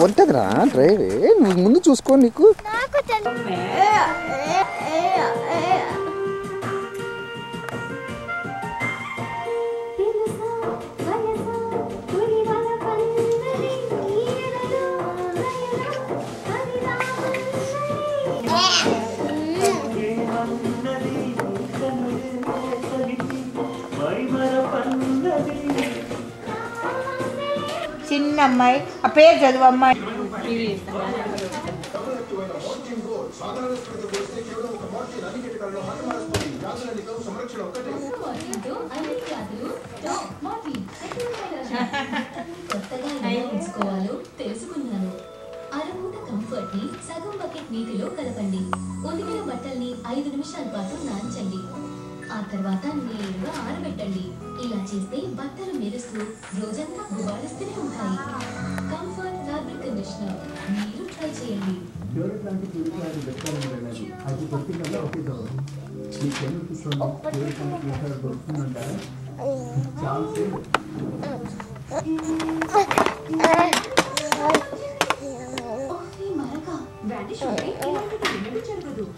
ఉంటుందిరా డ్రైవ్ నువ్వు ముందు చూసుకో నీకు చిన్న అమ్మాయి ఆ పేరు చదువు అమ్మాయి తెలుసుకున్నాను. అరమూట కంఫర్ట్ ని సగం బకెట్ నీటిలో కలపండి. ఉతికిన బట్టల్ని 5 నిమిషాల పాటు నాంచండి. ఆ తర్వాత నేరుగా ఆరబెట్టండి. ఇలా చేస్తే బట్టలు మెరుస్తూ రోజంతా గుబాళిస్తూనే ఉంటాయి. కంఫర్ట్ ఫ్యాబ్రిక్ కండిషనర్ మీరు ట్రై చేయండి.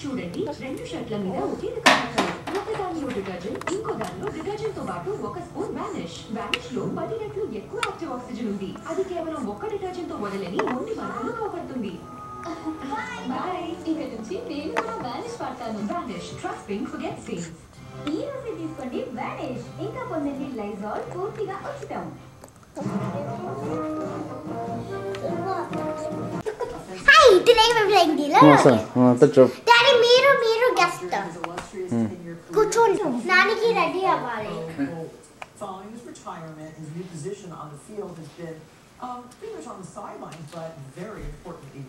చూడండి 2 షర్ట్ల మీద ఒకే రకం ఒక దానిలో డిటర్జెంట్ ఇంకో దానిలో డిటర్జెంట్ తో పాటు 1 స్పూన్ వానిష్ లో 10 రెట్లు ఎక్కువ యాక్టివ్ ఆక్సిజన్ ఉంది. అది కేవలం ఒక్క డిటర్జెంట్ తో వదలని ఒంటి బట్టలు పోగొడుతుంది. బై ఇక నుంచి నేను కూడా వానిష్ వాడతాను. Vanish trusting forget stains. ఈ రోజు తీసుకోండి వానిష్ ఇంకా పొందండి లైజాల్ పూర్తిగా ఉచితం. Hi, today we're playing dealer. Daddy, మీరు guest. కూర్చోండి. నానికి రెడీ అవ్వాలి. Following his retirement, his new position on the field has been pretty much on the sidelines, but very importantly,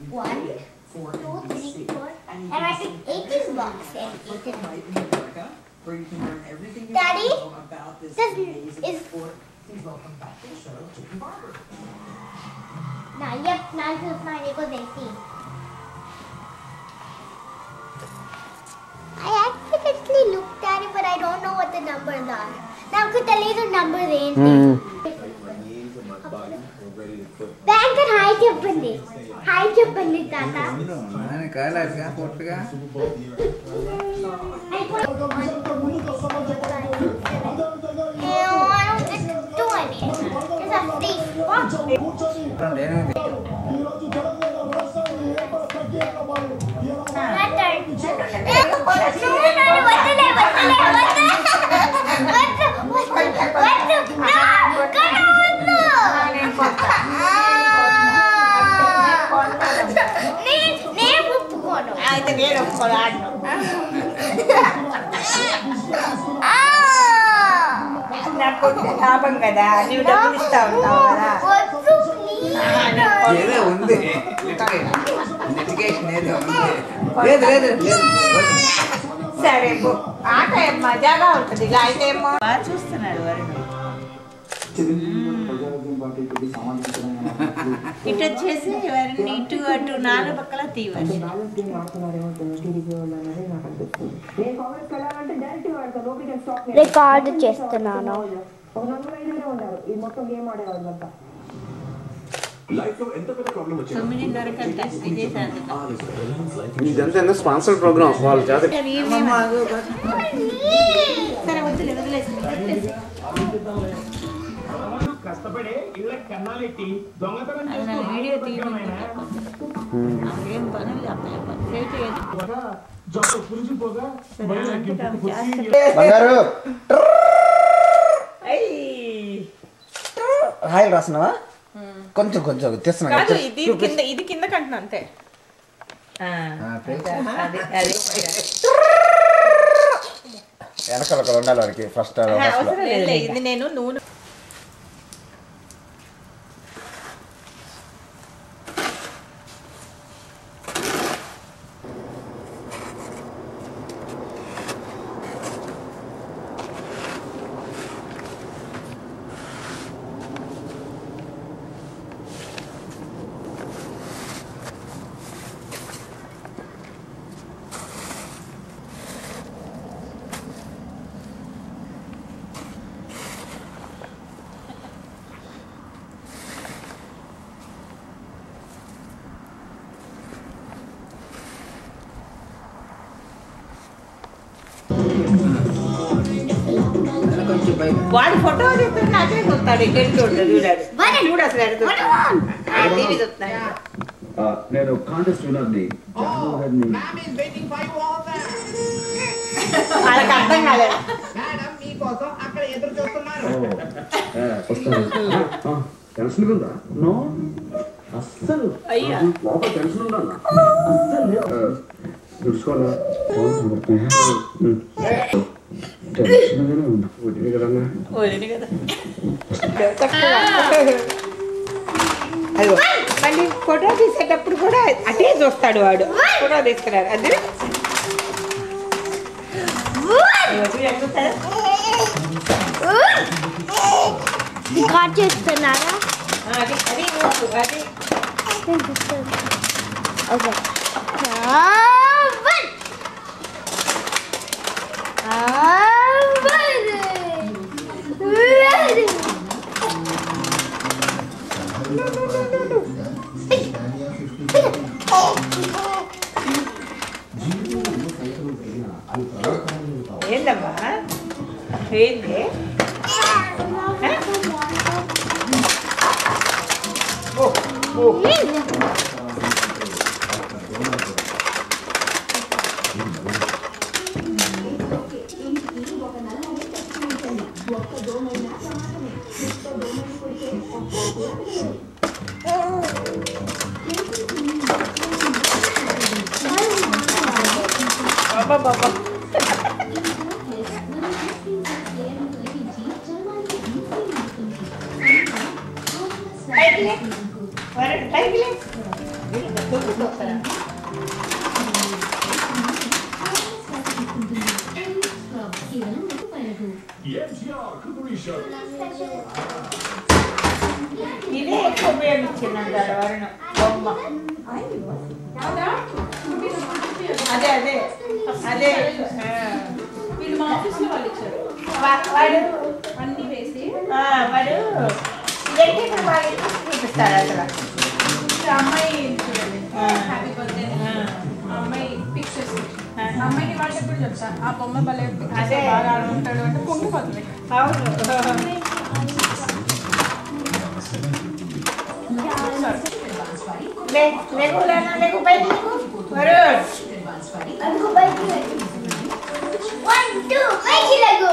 for NBC. And I think 18 bucks and 18 right in America, where you can learn everything you know about this amazing sport. Please welcome back to the show, Chicken Barber. Now, yep, 9 plus 9 equals 18. I accidentally looked at it, but I don't know what the numbers are. Now, could tell you the numbers ఏంటి? Banker hi చెప్పండి. Hi చెప్పండి తాత. నేను కాయలాగా కొట్టుగా. I don't get to do anything. It's a free spot. అయితే నేను ఒప్పుకోరాను. నాకు లాభం కదా నువ్వు డబ్బులు ఇస్తా ఉంటావు కదా. ఏదో ఉంది లిటిగేషన్ ఏదో ఉంది. లేదు సరే ఆట మజాగా ఉంటుంది. ఇలా అయితే ఏమో బాగా చూస్తున్నాడు వరుణ్. ఇటు వచ్చేసి ఎవరిని ఇటు అటు 4 పక్కల తీయవచ్చు. రికార్డు చేస్తున్నాను. ఇదంతా స్పాన్సర్ ప్రోగ్రామ్ వాళ్ళు చేత. సరే వదిలేసి కష్టపడే ఇళ్ళ కన్నాలెట్టి దొంగతనం వీడియో తీయడం ఏం పనులు పురిచిపోగా హాయిలు రాసినవా? కొంచెం తీస్తున్నా. ఇది కింద కంటున్నా అంతే. వెనకాల ఉండాలి వాడికి ఫస్ట్. ఇది నేను నూనె వాడు ఫోటో చూస్తుంటే అటే చూస్తాడు ఇటు ఉంటుంది చూడాడు చూడు అసలు టీవీ చూస్తున్నాడు నేను కాంటెస్ట్ విన్నర్ని వాళ్ళకి అర్థం కాలేదు టెన్షన్ ఉందా నో అస్సలు లోపల టెన్షన్ ఉందా అస్సలు చూసుకోవాలా టెన్షన్గానే ఉంది వదిలే కదన్నా అదిగో మళ్ళీ ఫోటో తీసేటప్పుడు కూడా అటే చూస్తాడు వాడు ఫోటో తీసుకున్నారు అది రికార్డ్ చేస్తున్నారా అది అది అది ఓకే ఏందమ్మా ఏంది బాబా ఇదే ఎక్కువ ఉపయోగించిందంట వరుణ బొమ్మ అదే అదే అదే వీళ్ళు మా ఆఫీస్లో వాళ్ళు ఇచ్చారు వాడు అన్నీ వేసి వాడు ఇదైతే ఇక్కడ బాగా చూపిస్తాడు అసలు అమ్మాయి చూడండి హ్యాపీ బర్త్డే అమ్మాయి పిక్చర్స్ అమ్మాయికి వాళ్ళకి కూడా చెప్తా ఆ బొమ్మ భలే అదే. బాగా ఆడుకుంటాడు అంటే పొంగిపోతుంది అవును లేకు బయట వరుణ్ అందుకు బైక్ వన్ టూ బైక్ లగు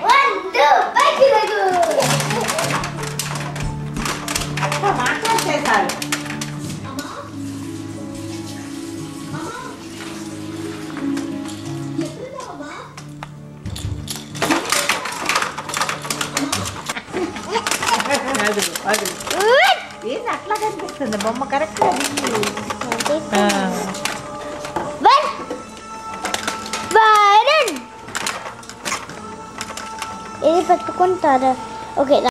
వన్ టూ బైక్ లగు అక్క మాట్లాడేసారు ఏంది అట్లా కనిపిస్తుంది బొమ్మ కరెక్ట్ ఇది పెట్టుకుంటారా ఓకే